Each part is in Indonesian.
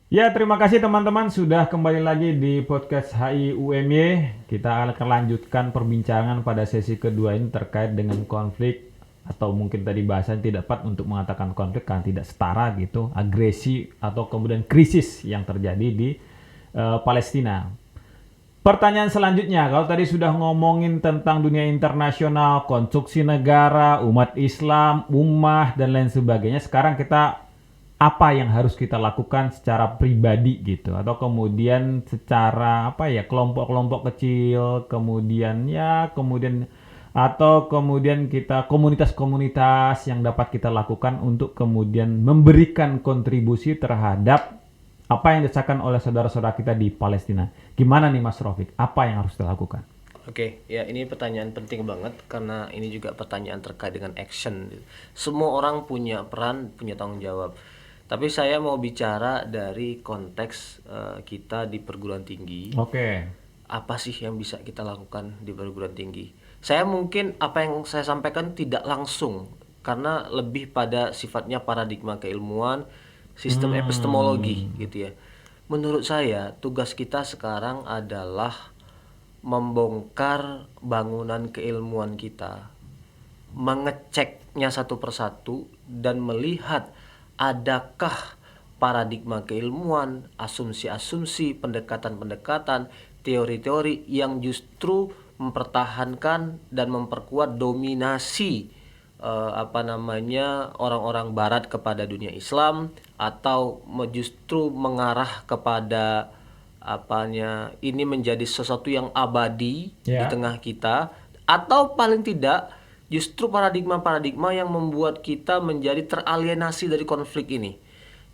Ya, terima kasih teman-teman sudah kembali lagi di podcast HIUMY. Kita akan lanjutkan perbincangan pada sesi kedua ini terkait dengan konflik atau mungkin tadi bahasan tidak tepat untuk mengatakan konflik karena tidak setara gitu, agresi atau kemudian krisis yang terjadi di Palestina. Pertanyaan selanjutnya, kalau tadi sudah ngomongin tentang dunia internasional, konstruksi negara, umat Islam, ummah, dan lain sebagainya, sekarang kita apa yang harus kita lakukan secara pribadi gitu atau kemudian secara apa ya kelompok-kelompok kecil kemudian atau kemudian kita komunitas-komunitas yang dapat kita lakukan untuk kemudian memberikan kontribusi terhadap apa yang dirasakan oleh saudara-saudara kita di Palestina. Gimana nih Mas Rofik? Apa yang harus kita lakukan? Oke, ya ini pertanyaan penting banget karena ini juga pertanyaan terkait dengan action. Semua orang punya peran, punya tanggung jawab. Tapi saya mau bicara dari konteks kita di perguruan tinggi. Oke. Apa sih yang bisa kita lakukan di perguruan tinggi? Saya mungkin apa yang saya sampaikan tidak langsung karena lebih pada sifatnya paradigma keilmuan, sistem epistemologi Hmm. gitu ya. Menurut saya tugas kita sekarang adalah membongkar bangunan keilmuan kita, mengeceknya satu persatu dan melihat adakah paradigma keilmuan, asumsi-asumsi, pendekatan-pendekatan, teori-teori yang justru mempertahankan dan memperkuat dominasi orang-orang barat kepada dunia Islam atau justru mengarah kepada ini menjadi sesuatu yang abadi di Ya. tengah kita, atau paling tidak justru paradigma-paradigma yang membuat kita menjadi teralienasi dari konflik ini.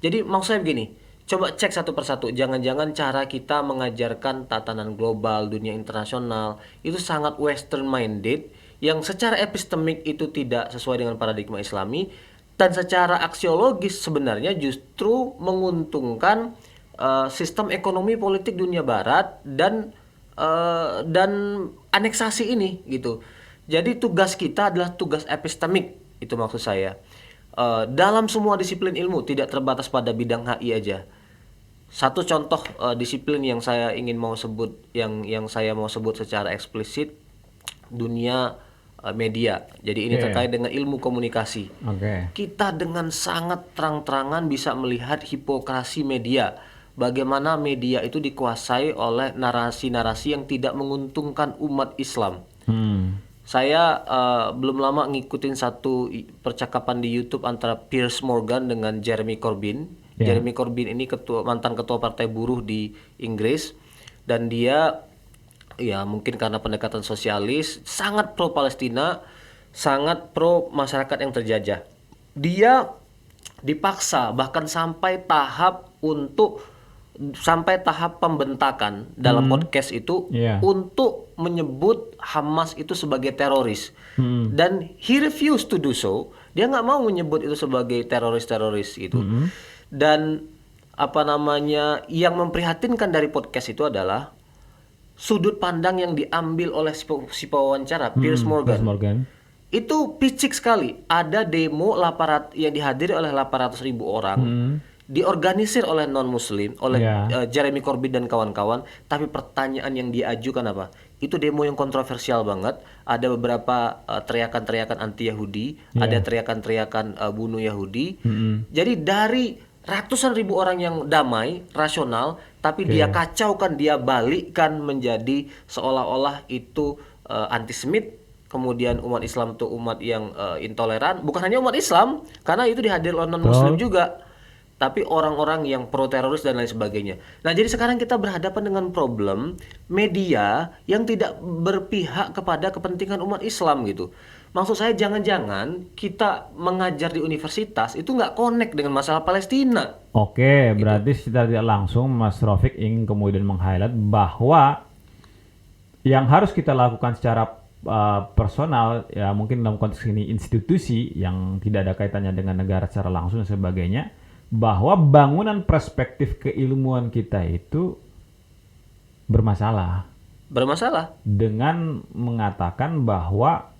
Jadi maksud saya begini, coba cek satu persatu, jangan-jangan cara kita mengajarkan tatanan global, dunia internasional itu sangat western minded yang secara epistemik itu tidak sesuai dengan paradigma Islami, dan secara aksiologis sebenarnya justru menguntungkan sistem ekonomi politik dunia barat dan aneksasi ini gitu. Jadi tugas kita adalah tugas epistemik, itu maksud saya. Dalam semua disiplin ilmu, tidak terbatas pada bidang HI aja. Satu contoh disiplin yang saya ingin mau sebut, yang saya mau sebut secara eksplisit, dunia media. Jadi ini Oke. terkait dengan ilmu komunikasi. Oke. Kita dengan sangat terang-terangan bisa melihat hipokrasi media. Bagaimana media itu dikuasai oleh narasi-narasi yang tidak menguntungkan umat Islam. Hmm. Saya belum lama ngikutin satu percakapan di YouTube antara Piers Morgan dengan Jeremy Corbyn. Ya. Jeremy Corbyn ini mantan ketua Partai Buruh di Inggris, dan dia ya mungkin karena pendekatan sosialis sangat pro Palestina, sangat pro masyarakat yang terjajah. Dia dipaksa bahkan sampai tahap pembentakan dalam Hmm. podcast itu Ya. untuk menyebut Hamas itu sebagai teroris, Hmm. dan he refused to do so. Dia nggak mau menyebut itu sebagai teroris gitu. Hmm. Dan yang memprihatinkan dari podcast itu adalah sudut pandang yang diambil oleh si pewawancara Piers Piers Morgan. Morgan. Itu picik sekali. Ada demo yang dihadiri oleh 800.000 orang, Hmm. diorganisir oleh non-muslim, oleh Ya. Jeremy Corbyn dan kawan-kawan. Tapi pertanyaan yang diajukan apa? Itu demo yang kontroversial banget. Ada beberapa teriakan-teriakan anti-Yahudi, ada Ya. teriakan-teriakan bunuh Yahudi. Hmm. Jadi dari ratusan ribu orang yang damai, rasional, tapi dia Oke. kacaukan, dia balikkan menjadi seolah-olah itu antisemit. Kemudian umat Islam itu umat yang intoleran. Bukan hanya umat Islam, karena itu dihadir oleh non-muslim Betul. juga, tapi orang-orang yang pro teroris dan lain sebagainya. Nah, jadi sekarang kita berhadapan dengan problem media yang tidak berpihak kepada kepentingan umat Islam gitu. Maksud saya jangan-jangan kita mengajar di universitas itu nggak connect dengan masalah Palestina Oke, gitu. berarti secara tidak langsung Mas Rofik ingin kemudian meng-highlight bahwa yang harus kita lakukan secara personal, ya mungkin dalam konteks ini institusi yang tidak ada kaitannya dengan negara secara langsung dan sebagainya, bahwa bangunan perspektif keilmuan kita itu bermasalah Bermasalah. dengan mengatakan bahwa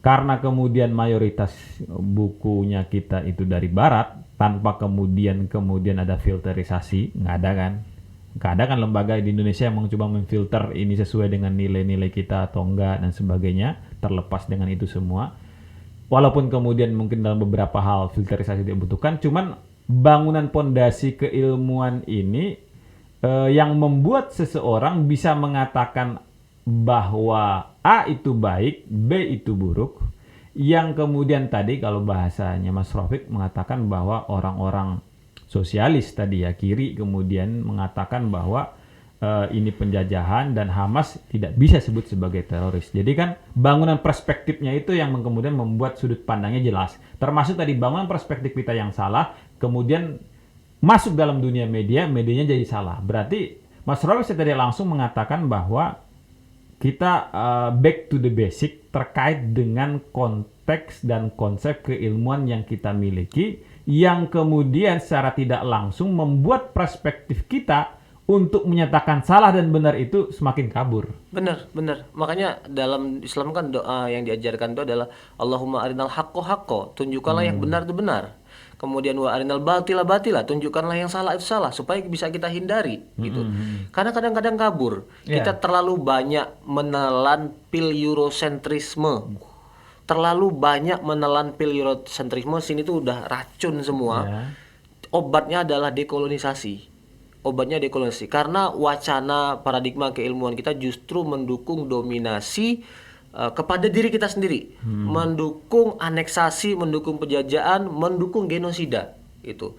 karena kemudian mayoritas bukunya kita itu dari barat, tanpa kemudian ada filterisasi, nggak ada kan? Nggak ada kan lembaga di Indonesia yang mencoba memfilter ini sesuai dengan nilai-nilai kita atau enggak dan sebagainya, terlepas dengan itu semua. Walaupun kemudian mungkin dalam beberapa hal filterisasi dibutuhkan, cuman bangunan pondasi keilmuan ini yang membuat seseorang bisa mengatakan bahwa A itu baik, B itu buruk, yang kemudian tadi kalau bahasanya Mas Rafiq mengatakan bahwa orang-orang sosialis tadi ya, kiri kemudian mengatakan bahwa ini penjajahan dan Hamas tidak bisa disebut sebagai teroris. Jadi kan bangunan perspektifnya itu yang kemudian membuat sudut pandangnya jelas. Termasuk tadi bangunan perspektif kita yang salah, kemudian masuk dalam dunia media, medianya jadi salah. Berarti Mas Rafiq tadi langsung mengatakan bahwa kita back to the basic terkait dengan konteks dan konsep keilmuan yang kita miliki, yang kemudian secara tidak langsung membuat perspektif kita untuk menyatakan salah dan benar itu semakin kabur. Benar. Makanya dalam Islam kan doa yang diajarkan itu adalah Allahumma arinal haqqo haqqo, tunjukkanlah yang benar itu benar. Kemudian wa arinal batila batila, tunjukkanlah yang salah itu salah supaya bisa kita hindari gitu. Karena kadang-kadang kabur. Kita terlalu banyak menelan pil eurocentrisme. Terlalu banyak menelan pil eurocentrisme, sini tuh udah racun semua. Obatnya adalah dekolonisasi. Karena wacana paradigma keilmuan kita justru mendukung dominasi kepada diri kita sendiri, mendukung aneksasi, mendukung penjajahan, mendukung genosida. Itu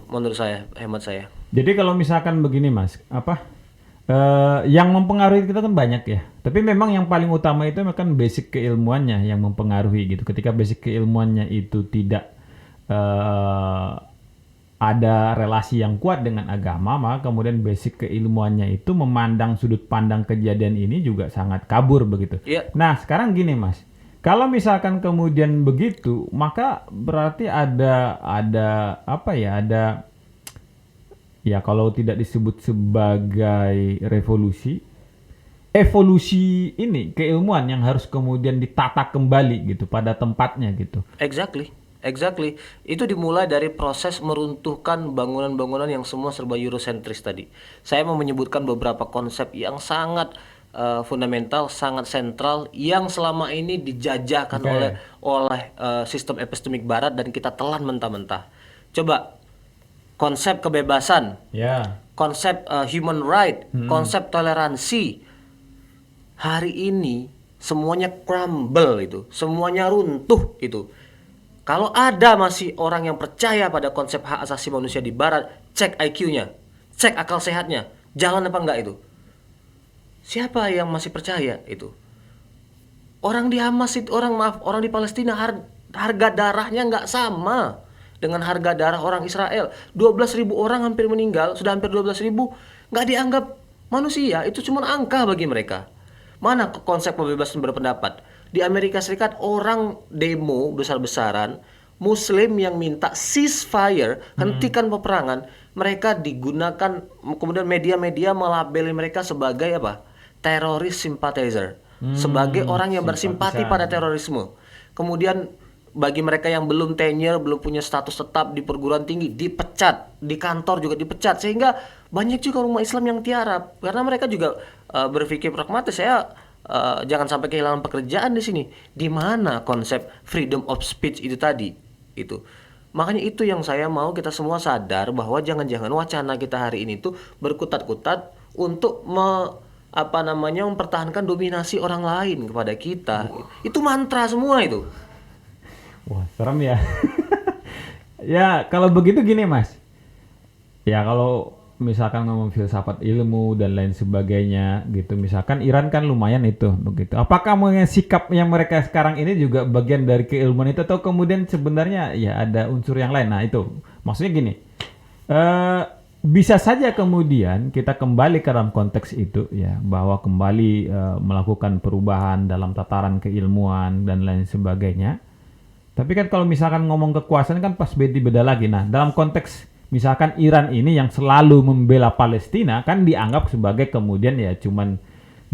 menurut saya, hemat saya. Jadi kalau misalkan begini Mas, yang mempengaruhi kita kan banyak ya. Tapi memang yang paling utama itu kan basic keilmuannya yang mempengaruhi gitu. Ketika basic keilmuannya itu tidak ada relasi yang kuat dengan agama, maka kemudian basic keilmuannya itu memandang sudut pandang kejadian ini juga sangat kabur begitu. Nah sekarang gini Mas, kalau misalkan kemudian begitu, maka berarti ada ya kalau tidak disebut sebagai revolusi, evolusi ini keilmuan yang harus kemudian ditata kembali gitu pada tempatnya gitu. Exactly. Itu dimulai dari proses meruntuhkan bangunan-bangunan yang semua serba eurocentris tadi. Saya mau menyebutkan beberapa konsep yang sangat fundamental, sangat sentral, yang selama ini dijajahkan oleh sistem epistemik barat dan kita telan mentah-mentah. Coba konsep kebebasan, konsep human right, konsep toleransi. Hari ini semuanya crumble itu, semuanya runtuh itu. Kalau ada masih orang yang percaya pada konsep hak asasi manusia di barat, cek IQ-nya, cek akal sehatnya, jalan apa enggak itu. Siapa yang masih percaya itu? Orang di Hamas itu, orang di Palestina harga darahnya enggak sama dengan harga darah orang Israel. 12.000 orang hampir meninggal, sudah hampir 12.000, enggak dianggap manusia, itu cuma angka bagi mereka. Mana konsep kebebasan berpendapat? Di Amerika Serikat orang demo besar-besaran, Muslim yang minta ceasefire, hentikan peperangan, mereka digunakan, kemudian media-media melabeli mereka sebagai teroris sympathizer, sebagai orang yang bersimpati pada terorisme. Kemudian bagi mereka yang belum tenure, belum punya status tetap di perguruan tinggi, dipecat, di kantor juga dipecat, sehingga banyak juga umat Islam yang tiarap karena mereka juga berpikir pragmatis. Jangan sampai kehilangan pekerjaan di sini. Di mana konsep freedom of speech itu tadi? Itu. Makanya itu yang saya mau kita semua sadar bahwa jangan-jangan wacana kita hari ini tuh berkutat-kutat untuk mempertahankan dominasi orang lain kepada kita. Itu mantra semua itu. Wah, serem ya. Ya, kalau begitu gini, Mas. Ya, kalau misalkan ngomong filsafat ilmu dan lain sebagainya gitu, misalkan Iran kan lumayan itu begitu. Apakah sikap yang mereka sekarang ini juga bagian dari keilmuan itu atau kemudian sebenarnya ya ada unsur yang lain? Nah itu maksudnya gini, bisa saja kemudian kita kembali ke dalam konteks itu ya, bahwa kembali melakukan perubahan dalam tataran keilmuan dan lain sebagainya. Tapi kan kalau misalkan ngomong kekuasaan kan pas beda lagi. Nah dalam konteks misalkan Iran ini yang selalu membela Palestina kan dianggap sebagai kemudian ya cuman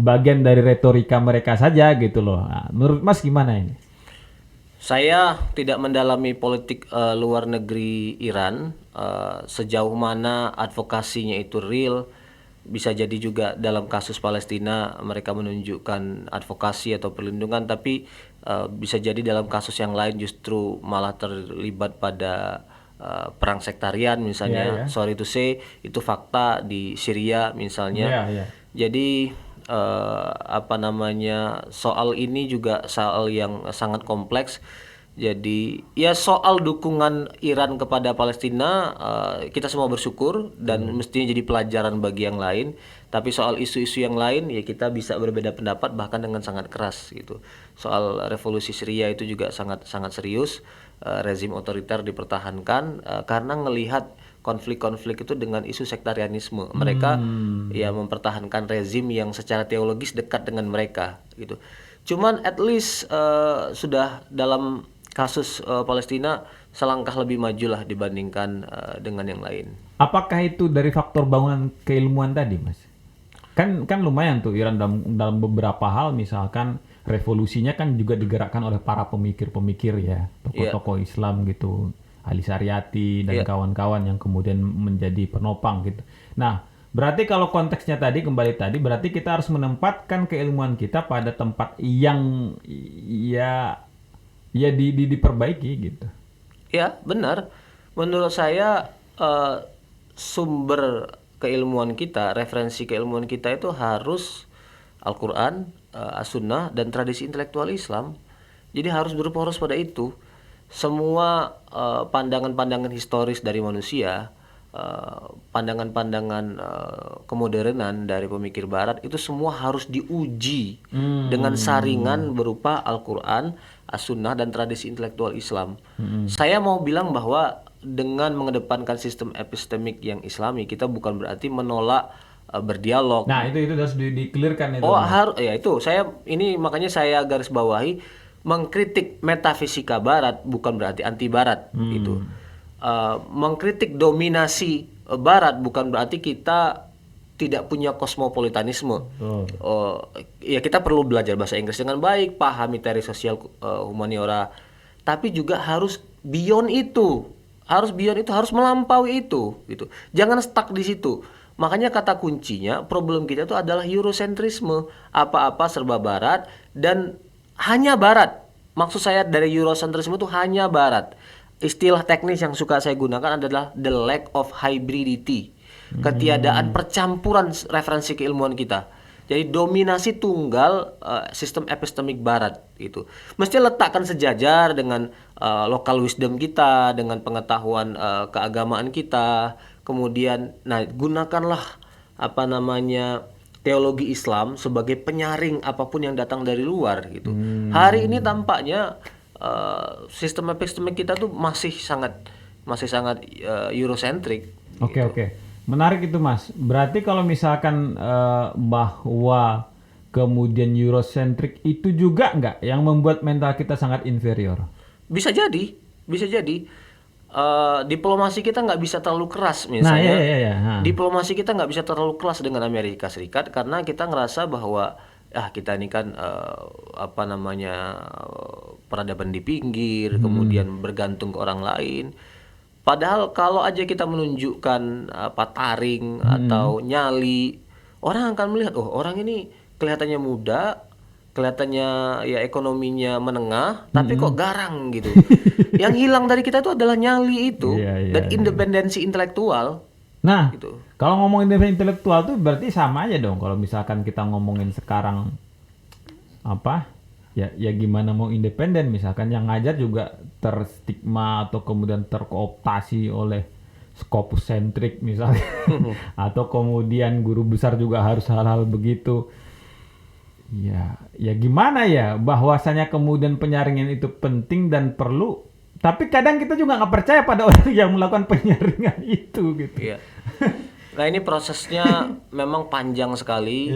bagian dari retorika mereka saja gitu loh. Nah, menurut Mas gimana ini? Saya tidak mendalami politik luar negeri Iran, sejauh mana advokasinya itu real. Bisa jadi juga dalam kasus Palestina mereka menunjukkan advokasi atau perlindungan, tapi bisa jadi dalam kasus yang lain justru malah terlibat pada perang sektarian misalnya. Ya. Sorry to say, itu fakta di Syria misalnya. Ya. Jadi apa namanya, soal ini juga soal yang sangat kompleks. Jadi ya soal dukungan Iran kepada Palestina, kita semua bersyukur dan mestinya jadi pelajaran bagi yang lain. Tapi soal isu-isu yang lain ya kita bisa berbeda pendapat bahkan dengan sangat keras gitu. Soal revolusi Syria itu juga sangat sangat serius. Rezim otoriter dipertahankan karena ngelihat konflik-konflik itu dengan isu sektarianisme. Mereka ya mempertahankan rezim yang secara teologis dekat dengan mereka gitu. Cuman at least sudah dalam kasus Palestina selangkah lebih maju lah dibandingkan dengan yang lain. Apakah itu dari faktor bangunan keilmuan tadi, Mas? Kan lumayan tuh Iran dalam beberapa hal, misalkan revolusinya kan juga digerakkan oleh para pemikir-pemikir ya, tokoh-tokoh Islam gitu, Ali Syariati dan kawan-kawan yang kemudian menjadi penopang gitu. Nah, berarti kalau konteksnya tadi kembali tadi, berarti kita harus menempatkan keilmuan kita pada tempat yang diperbaiki gitu. Ya, benar. Menurut saya sumber keilmuan kita, referensi keilmuan kita itu harus Al-Quran, As-Sunnah, dan tradisi intelektual Islam. Jadi harus berporos pada itu. Semua pandangan-pandangan historis dari manusia, pandangan-pandangan kemodernan dari pemikir Barat itu semua harus diuji dengan saringan berupa Al-Quran, As-Sunnah, dan tradisi intelektual Islam. Saya mau bilang bahwa dengan mengedepankan sistem epistemik yang Islami, kita bukan berarti menolak berdialog. Nah, itu harus di-clearkan itu. Oh, harus ya itu. Makanya saya garis bawahi, mengkritik metafisika Barat bukan berarti anti Barat gitu. Mengkritik dominasi Barat bukan berarti kita tidak punya kosmopolitanisme. Ya kita perlu belajar bahasa Inggris dengan baik, pahami teori sosial humaniora, tapi juga harus beyond itu. Harus melampaui itu gitu. Jangan stuck di situ. Makanya kata kuncinya problem kita itu adalah eurocentrisme. Apa-apa serba Barat dan hanya Barat. Maksud saya dari eurocentrisme itu hanya Barat. Istilah teknis yang suka saya gunakan adalah the lack of hybridity. Ketiadaan percampuran referensi keilmuan kita. Jadi dominasi tunggal sistem epistemik Barat itu. Mesti letakkan sejajar dengan local wisdom kita, dengan pengetahuan keagamaan kita. Kemudian gunakanlah teologi Islam sebagai penyaring apapun yang datang dari luar gitu. Hari ini tampaknya sistem epistemik kita tuh masih sangat eurocentrik. Oke. Menarik itu, Mas. Berarti kalau misalkan bahwa kemudian eurocentrik itu juga nggak yang membuat mental kita sangat inferior? Bisa jadi. Diplomasi kita nggak bisa terlalu keras misalnya. Diplomasi kita nggak bisa terlalu keras dengan Amerika Serikat karena kita ngerasa bahwa kita ini kan peradaban di pinggir, kemudian bergantung ke orang lain. Padahal kalau aja kita menunjukkan taring atau nyali, orang akan melihat orang ini kelihatannya muda, kelihatannya ya ekonominya menengah, tapi kok garang gitu. Yang hilang dari kita itu adalah nyali itu dan independensi intelektual. Nah, gitu. Kalau ngomongin independensi intelektual tuh berarti sama aja dong. Kalau misalkan kita ngomongin sekarang ya gimana mau independen, misalkan yang ngajar juga terstigma atau kemudian terkooptasi oleh skopusentrik misalnya atau kemudian guru besar juga harus hal-hal begitu. Ya gimana ya, bahwasanya kemudian penyaringan itu penting dan perlu, tapi kadang kita juga nggak percaya pada orang yang melakukan penyaringan itu gitu. Iya. Nah ini prosesnya memang panjang sekali.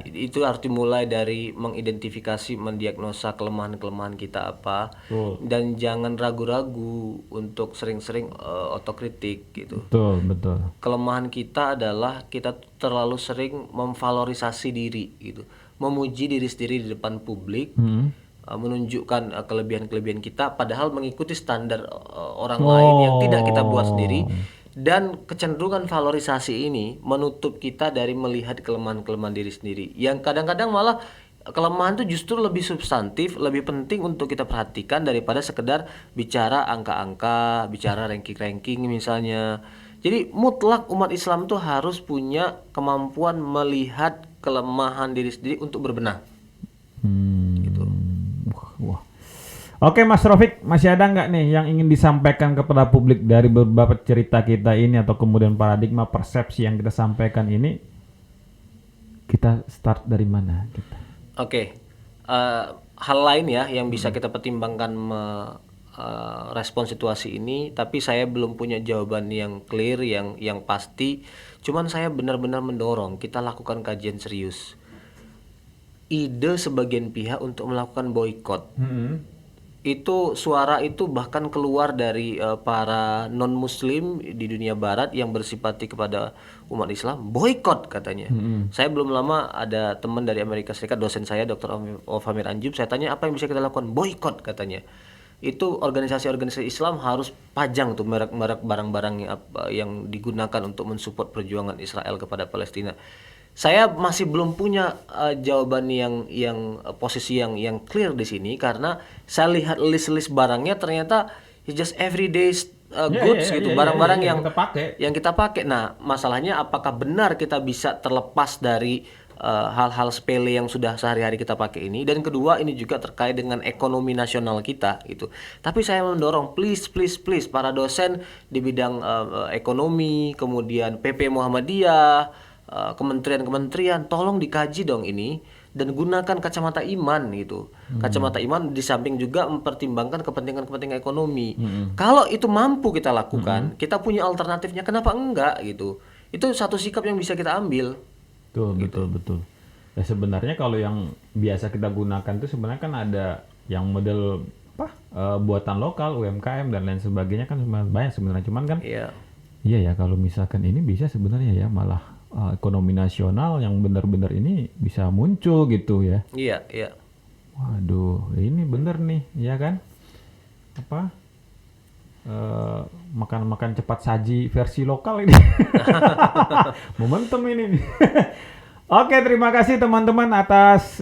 Itu harus dimulai dari mengidentifikasi, mendiagnosa kelemahan-kelemahan kita apa, dan jangan ragu-ragu untuk sering-sering otokritik gitu. Betul. Kelemahan kita adalah kita terlalu sering memvalorisasi diri gitu. memuji diri sendiri di depan publik, menunjukkan kelebihan-kelebihan kita, padahal mengikuti standar orang lain yang tidak kita buat sendiri. Dan kecenderungan valorisasi ini menutup kita dari melihat kelemahan-kelemahan diri sendiri. Yang kadang-kadang malah kelemahan itu justru lebih substantif, lebih penting untuk kita perhatikan daripada sekedar bicara angka-angka, bicara ranking-ranking misalnya. Jadi mutlak umat Islam tuh harus punya kemampuan melihat kelemahan diri sendiri untuk berbenah. Gitu. Wah. Oke Mas Rafiq, masih ada nggak nih yang ingin disampaikan kepada publik dari beberapa cerita kita ini atau kemudian paradigma persepsi yang kita sampaikan ini? Kita start dari mana kita? Oke. Hal lain ya yang bisa kita pertimbangkan respon situasi ini, tapi saya belum punya jawaban yang clear, yang pasti. Cuman saya benar-benar mendorong kita lakukan kajian serius. Ide sebagian pihak untuk melakukan boykot. Itu suara itu bahkan keluar dari para non muslim di dunia barat yang bersipati kepada umat Islam, boykot katanya. Saya belum lama ada teman dari Amerika Serikat, dosen saya Dr. Ofamir Anjum, saya tanya apa yang bisa kita lakukan, boykot katanya. Itu organisasi-organisasi Islam harus pajang tuh merek-merek barang-barang yang digunakan untuk mensupport perjuangan Israel kepada Palestina. Saya masih belum punya jawaban yang posisi yang clear di sini, karena saya lihat list-list barangnya ternyata just everyday goods gitu, barang-barang yang kita pakai. Nah, masalahnya apakah benar kita bisa terlepas dari hal-hal sepele yang sudah sehari-hari kita pakai ini? Dan kedua, ini juga terkait dengan ekonomi nasional kita gitu. Tapi saya mendorong please para dosen di bidang ekonomi, kemudian PP Muhammadiyah, kementerian-kementerian, tolong dikaji dong ini dan gunakan kacamata iman gitu. Kacamata iman di samping juga mempertimbangkan kepentingan-kepentingan ekonomi. Kalau itu mampu kita lakukan, kita punya alternatifnya, kenapa enggak gitu. Itu satu sikap yang bisa kita ambil. Betul. Ya sebenarnya kalau yang biasa kita gunakan itu sebenarnya kan ada yang model buatan lokal, UMKM dan lain sebagainya kan banyak sebenarnya, cuman kan iya ya kalau misalkan ini bisa sebenarnya ya malah ekonomi nasional yang benar-benar ini bisa muncul gitu ya. Iya. Waduh, ini bener nih, ya kan? Makan-makan cepat saji versi lokal ini. Momentum ini nih. Oke, terima kasih teman-teman atas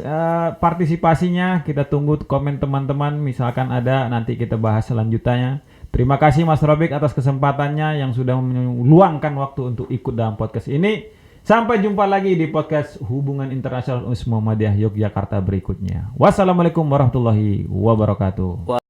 partisipasinya. Kita tunggu komen teman-teman, misalkan ada nanti kita bahas selanjutnya. Terima kasih Mas Rafiq atas kesempatannya yang sudah meluangkan waktu untuk ikut dalam podcast ini. Sampai jumpa lagi di podcast Hubungan Internasional Universitas Muhammadiyah Yogyakarta berikutnya. Wassalamualaikum warahmatullahi wabarakatuh.